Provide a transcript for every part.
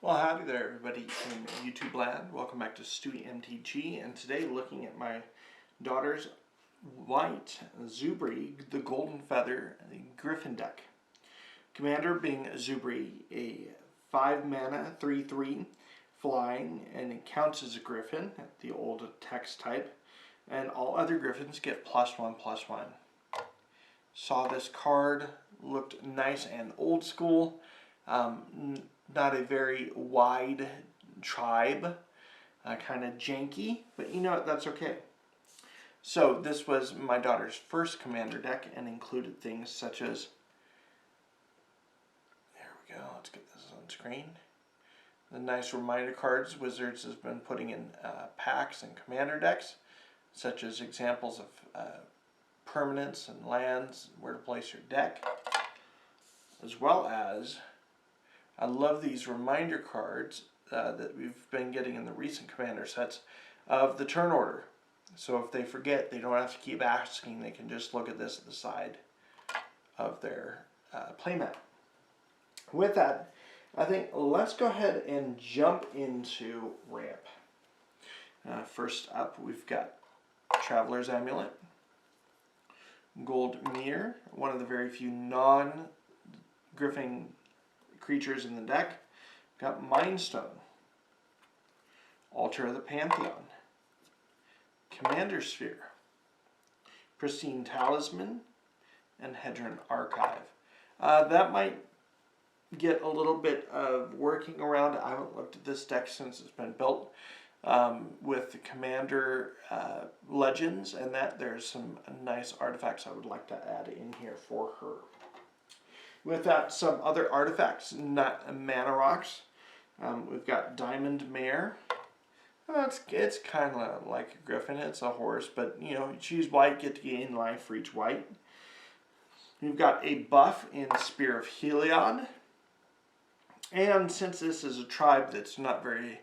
Well, howdy there, everybody in YouTube land. Welcome back to Stewie MTG, and today looking at my daughter's white Zubrei, the Golden Feather Griffin deck. Commander being Zubrei, a 5-mana, 3/3 flying, and it counts as a Griffin, the old text type, and all other Griffins get +1/+1. Saw this card, looked nice and old school. Not a very wide tribe, kind of janky, but you know what, that's okay. So this was my daughter's first commander deck and included things such as, there we go, let's get this on screen. The nice reminder cards Wizards has been putting in packs and commander decks, such as examples of permanents and lands, where to place your deck, as well as I love these reminder cards that we've been getting in the recent commander sets of the turn order. So if they forget, they don't have to keep asking. They can just look at this at the side of their playmat. With that, I think let's go ahead and jump into ramp. First up, we've got Traveler's Amulet, Gold Mirror, one of the very few non-Griffin creatures in the deck. Got Mind Stone, Altar of the Pantheon, Commander Sphere, Pristine Talisman, and Hedron Archive. That might get a little bit of working around. I haven't looked at this deck since it's been built with the Commander Legends, and that there's some nice artifacts I would like to add in here for her. With that, some other artifacts, not mana rocks. We've got Diamond Mare. It's kind of like a Griffin. It's a horse, but you know, choose white, get to gain life for each white. We've got a buff in Spear of Heliod. And since this is a tribe that's not very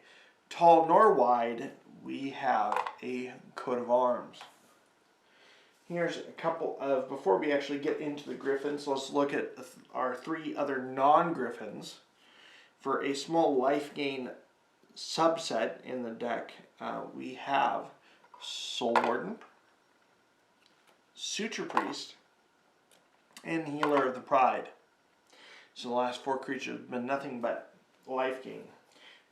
tall nor wide, we have a coat of arms. Here's a couple of, before we actually get into the Griffins, let's look at our 3 other non-Griffins. For a small life gain subset in the deck, we have Soul Warden, Suture Priest, and Healer of the Pride. So the last 4 creatures have been nothing but life gain.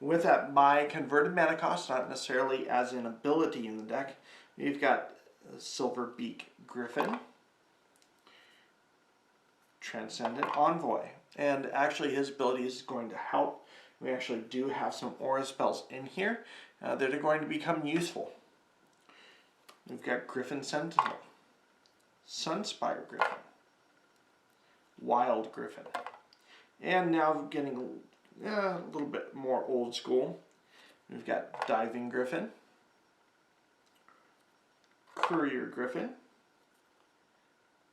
With that, by converted mana cost, not necessarily as an ability in the deck, we've got Silver Beak Griffin, Transcendent Envoy, and actually his ability is going to help. We actually do have some aura spells in here that are going to become useful. We've got Griffin Sentinel, Sunspire Griffin, Wild Griffin, and now getting a little bit more old school, we've got Diving Griffin, Courier Griffin,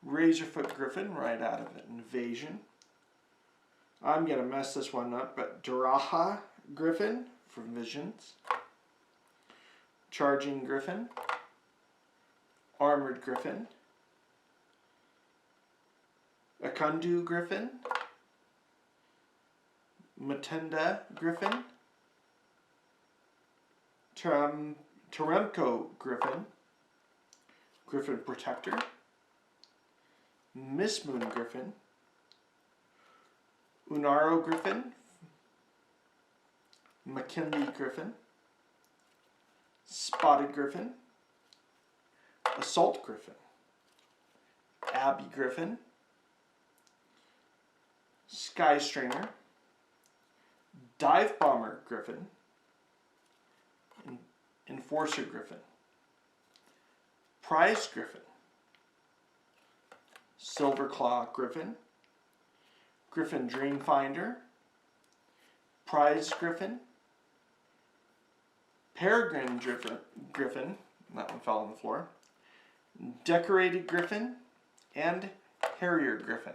Razorfoot Griffin right out of Invasion. I'm going to mess this one up, but Duraha Griffin from Visions, Charging Griffin, Armored Griffin, Akundu Griffin, Matenda Griffin, Teremko Griffin, Griffin Protector, Miss Moon Griffin, Unaro Griffin, McKinley Griffin, Spotted Griffin, Assault Griffin, Abbey Griffin, Sky Stringer, Dive Bomber Griffin, Enforcer Griffin, Prize Griffin, Silverclaw Griffin, Griffin Dreamfinder, Prize Griffin, Peregrine Griffin, that one fell on the floor, Decorated Griffin, and Harrier Griffin.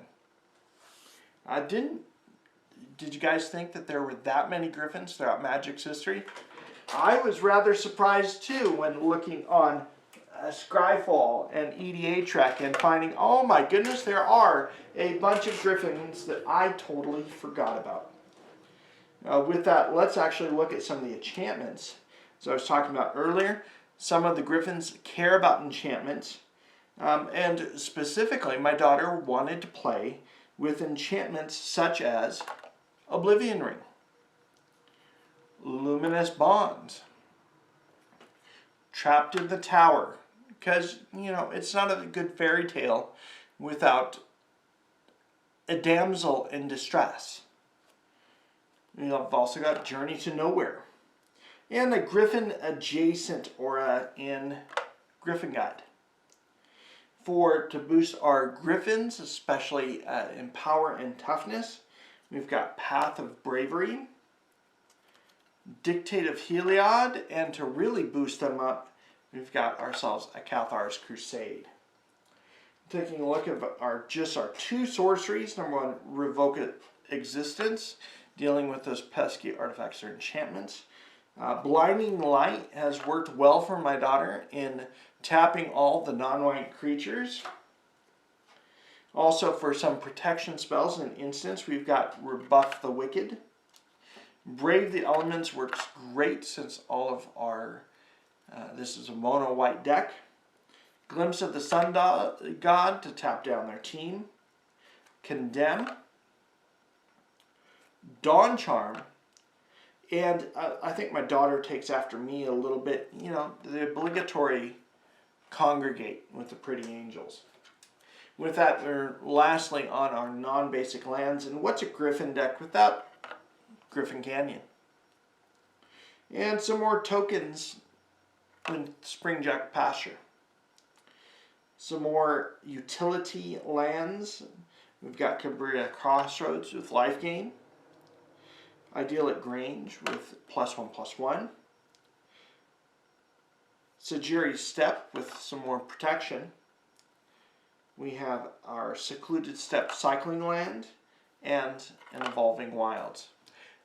Did you guys think that there were that many Griffins throughout Magic's history? I was rather surprised too when looking on Scryfall and EDA Track and finding, oh my goodness, there are a bunch of Griffins that I totally forgot about. With that, let's actually look at some of the enchantments. As I was talking about earlier, some of the Griffins care about enchantments. And specifically, my daughter wanted to play with enchantments such as Oblivion Ring, Luminous Bonds, Trapped in the Tower, because, you know, it's not a good fairy tale without a damsel in distress. You know, I've also got Journey to Nowhere, and a Griffin adjacent aura in Griffin Guide. To boost our Griffins, especially in power and toughness, we've got Path of Bravery, Dictate of Heliod, and to really boost them up, we've got ourselves a Cathars Crusade. Taking a look at our two sorceries. Number one, Revoke Existence, dealing with those pesky artifacts or enchantments. Blinding Light has worked well for my daughter in tapping all the non-white creatures. Also, for some protection spells and instants, we've got Rebuff the Wicked. Brave the Elements works great since all of our, this is a mono white deck. Glimpse of the Sun God to tap down their team. Condemn. Dawn Charm. And I think my daughter takes after me a little bit, you know, the obligatory Congregate with the Pretty Angels. With that, we're lastly on our non-basic lands. And what's a Griffin deck without Griffin Canyon? And some more tokens in Springjack Pasture. Some more utility lands. We've got Cathars Crossroads with life gain. Idyllic Grange with +1/+1. Secluded Steppe with some more protection. We have our Secluded Steppe cycling land and an Evolving Wilds.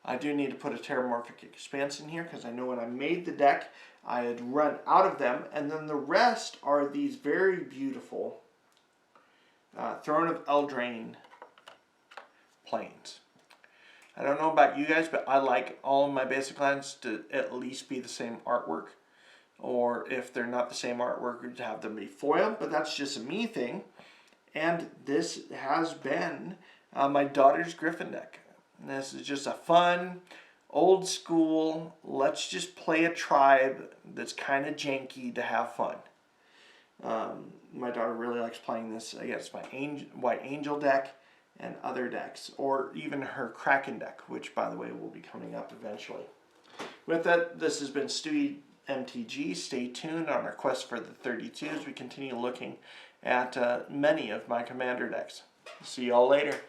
I do need to put a Terramorphic Expanse in here because I know when I made the deck I had run out of them, and then the rest are these very beautiful Throne of Eldraine planes. I don't know about you guys, but I like all of my basic lands to at least be the same artwork. Or if they're not the same artwork, to have them be foil. But that's just a me thing. And this has been my daughter's Griffin deck. And this is just a fun, old school, let's just play a tribe that's kind of janky to have fun. My daughter really likes playing this against my White Angel deck and other decks, or even her Kraken deck, which, by the way, will be coming up eventually. With that, this has been Stewie MTG. Stay tuned on our quest for the 32 as we continue looking at many of my Commander decks. See y'all later.